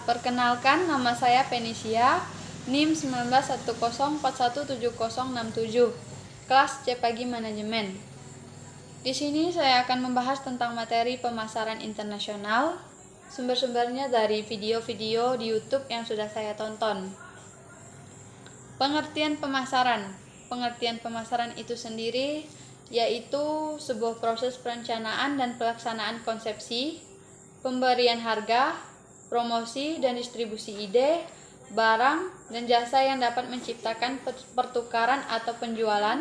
Perkenalkan, nama saya Fenisia, NIM 1910417067, kelas C Pagi Manajemen. Di sini saya akan membahas tentang materi pemasaran internasional. Sumber-sumbernya dari video-video di YouTube yang sudah saya tonton. Pengertian pemasaran. Pengertian pemasaran itu sendiri yaitu sebuah proses perencanaan dan pelaksanaan konsepsi, pemberian harga, promosi dan distribusi ide, barang, dan jasa yang dapat menciptakan pertukaran atau penjualan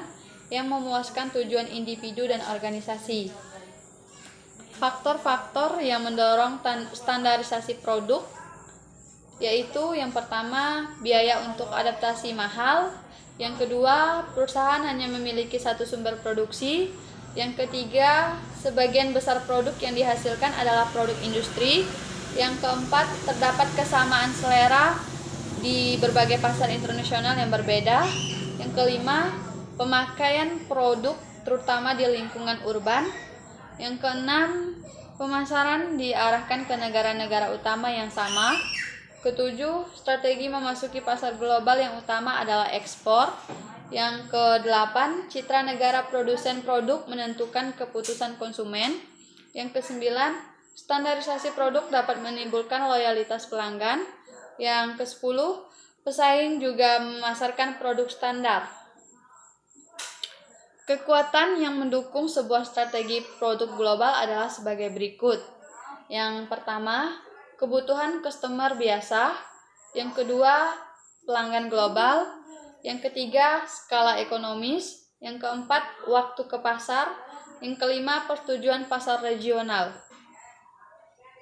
yang memuaskan tujuan individu dan organisasi. Faktor-faktor yang mendorong standarisasi produk yaitu yang pertama, biaya untuk adaptasi mahal. Yang kedua, perusahaan hanya memiliki satu sumber produksi. Yang ketiga, sebagian besar produk yang dihasilkan adalah produk industri. Yang keempat, terdapat kesamaan selera di berbagai pasar internasional yang berbeda. Yang kelima, pemakaian produk terutama di lingkungan urban. Yang keenam, pemasaran diarahkan ke negara-negara utama yang sama. Ketujuh, strategi memasuki pasar global yang utama adalah ekspor. Yang kedelapan, citra negara produsen produk menentukan keputusan konsumen. Yang kesembilan, standarisasi produk dapat menimbulkan loyalitas pelanggan. Yang kesepuluh, pesaing juga memasarkan produk standar. Kekuatan yang mendukung sebuah strategi produk global adalah sebagai berikut. Yang pertama, kebutuhan customer biasa. Yang kedua, pelanggan global. Yang ketiga, skala ekonomis. Yang keempat, waktu ke pasar. Yang kelima, persetujuan pasar regional.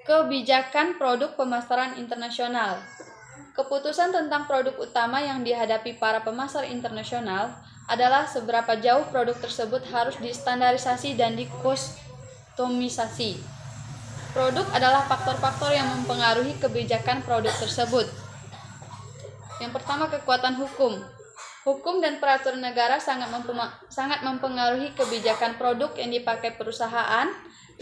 Kebijakan produk pemasaran internasional. Keputusan tentang produk utama yang dihadapi para pemasar internasional adalah seberapa jauh produk tersebut harus distandarisasi dan dikustomisasi. Produk adalah faktor-faktor yang mempengaruhi kebijakan produk tersebut. Yang pertama, kekuatan hukum. Hukum dan peraturan negara sangat mempengaruhi kebijakan produk yang dipakai perusahaan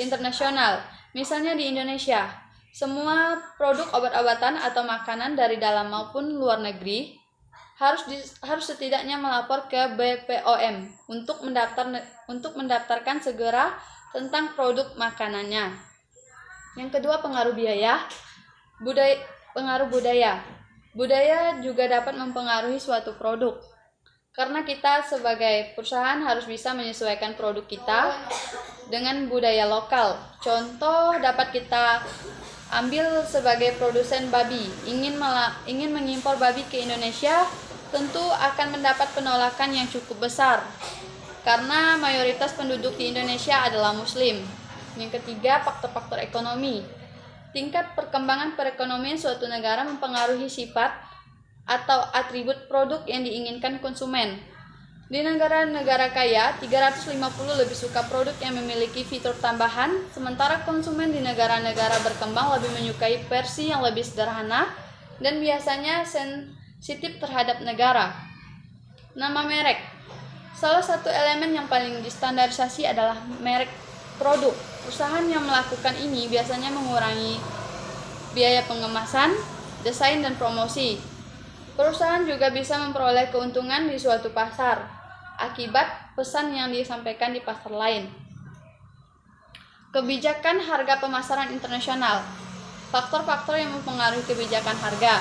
internasional. Misalnya di Indonesia, semua produk obat-obatan atau makanan dari dalam maupun luar negeri harus setidaknya melapor ke BPOM untuk mendaftarkan segera tentang produk makanannya. Yang kedua, pengaruh budaya. Budaya juga dapat mempengaruhi suatu produk. Karena kita sebagai perusahaan harus bisa menyesuaikan produk kita dengan budaya lokal. Contoh dapat kita ambil sebagai produsen babi, ingin mengimpor babi ke Indonesia, tentu akan mendapat penolakan yang cukup besar. Karena mayoritas penduduk di Indonesia adalah Muslim. Yang ketiga, faktor-faktor ekonomi. Tingkat perkembangan perekonomian suatu negara mempengaruhi sifat atau atribut produk yang diinginkan konsumen. Di negara-negara kaya, 350 lebih suka produk yang memiliki fitur tambahan, sementara konsumen di negara-negara berkembang lebih menyukai versi yang lebih sederhana dan biasanya sensitif terhadap negara. Nama merek. Salah satu elemen yang paling distandarisasi adalah merek produk. Perusahaan yang melakukan ini biasanya mengurangi biaya pengemasan, desain, dan promosi. Perusahaan juga bisa memperoleh keuntungan di suatu pasar akibat pesan yang disampaikan di pasar lain. Kebijakan harga pemasaran internasional. Faktor-faktor yang mempengaruhi kebijakan harga.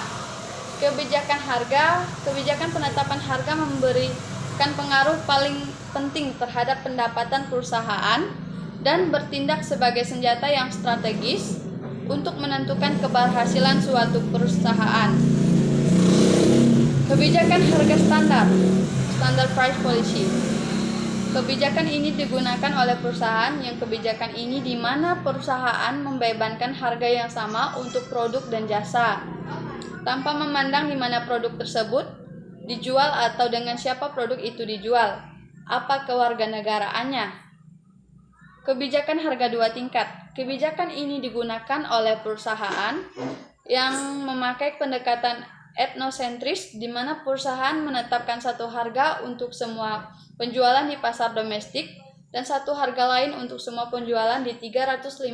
Kebijakan penetapan harga memberikan pengaruh paling penting terhadap pendapatan perusahaan dan bertindak sebagai senjata yang strategis untuk menentukan keberhasilan suatu perusahaan. Kebijakan harga standar, standard price policy. Kebijakan ini digunakan oleh perusahaan yang kebijakan ini di mana perusahaan membebankan harga yang sama untuk produk dan jasa, tanpa memandang di mana produk tersebut dijual atau dengan siapa produk itu dijual, apa kewarganegaraannya. Kebijakan harga dua tingkat. Kebijakan ini digunakan oleh perusahaan yang memakai pendekatan etnosentris, di mana perusahaan menetapkan satu harga untuk semua penjualan di pasar domestik dan satu harga lain untuk semua penjualan di 351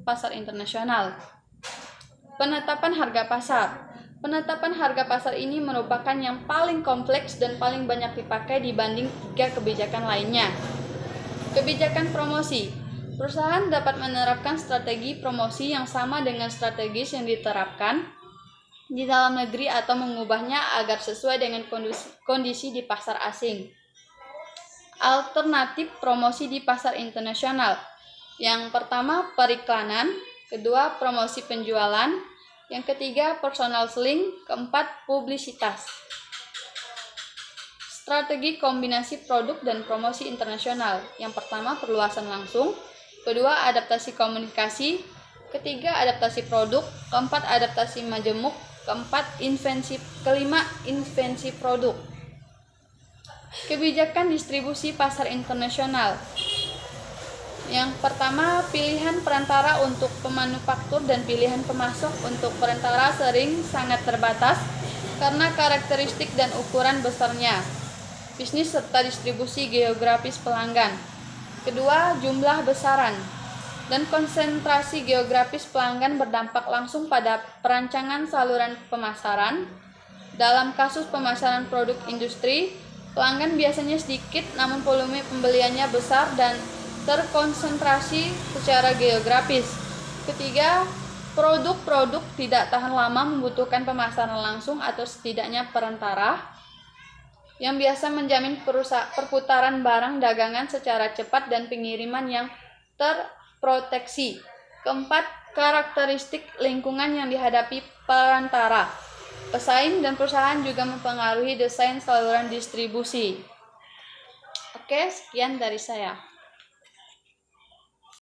pasar internasional. Penetapan harga pasar. Penetapan harga pasar ini merupakan yang paling kompleks dan paling banyak dipakai dibanding 3 kebijakan lainnya. Kebijakan promosi. Perusahaan dapat menerapkan strategi promosi yang sama dengan strategis yang diterapkan di dalam negeri atau mengubahnya agar sesuai dengan kondisi di pasar asing. Alternatif promosi di pasar internasional. Yang pertama, periklanan. Kedua, promosi penjualan. Yang ketiga, personal selling. Keempat, publisitas. Strategi kombinasi produk dan promosi internasional. Yang pertama, perluasan langsung. Kedua, adaptasi komunikasi. Ketiga, adaptasi produk. Keempat, adaptasi majemuk. Kelima, invensi produk. Kebijakan distribusi pasar internasional. Yang pertama, pilihan perantara untuk pemanufaktur dan pilihan pemasok untuk perantara sering sangat terbatas karena karakteristik dan ukuran besarnya, bisnis serta distribusi geografis pelanggan. Kedua, jumlah besaran dan konsentrasi geografis pelanggan berdampak langsung pada perancangan saluran pemasaran. Dalam kasus pemasaran produk industri, pelanggan biasanya sedikit namun volume pembeliannya besar dan terkonsentrasi secara geografis. Ketiga, produk-produk tidak tahan lama membutuhkan pemasaran langsung atau setidaknya perantara yang biasa menjamin perputaran barang dagangan secara cepat dan pengiriman yang terproteksi. Keempat, karakteristik lingkungan yang dihadapi perantara. Pesaing dan perusahaan juga mempengaruhi desain saluran distribusi. Oke, sekian dari saya.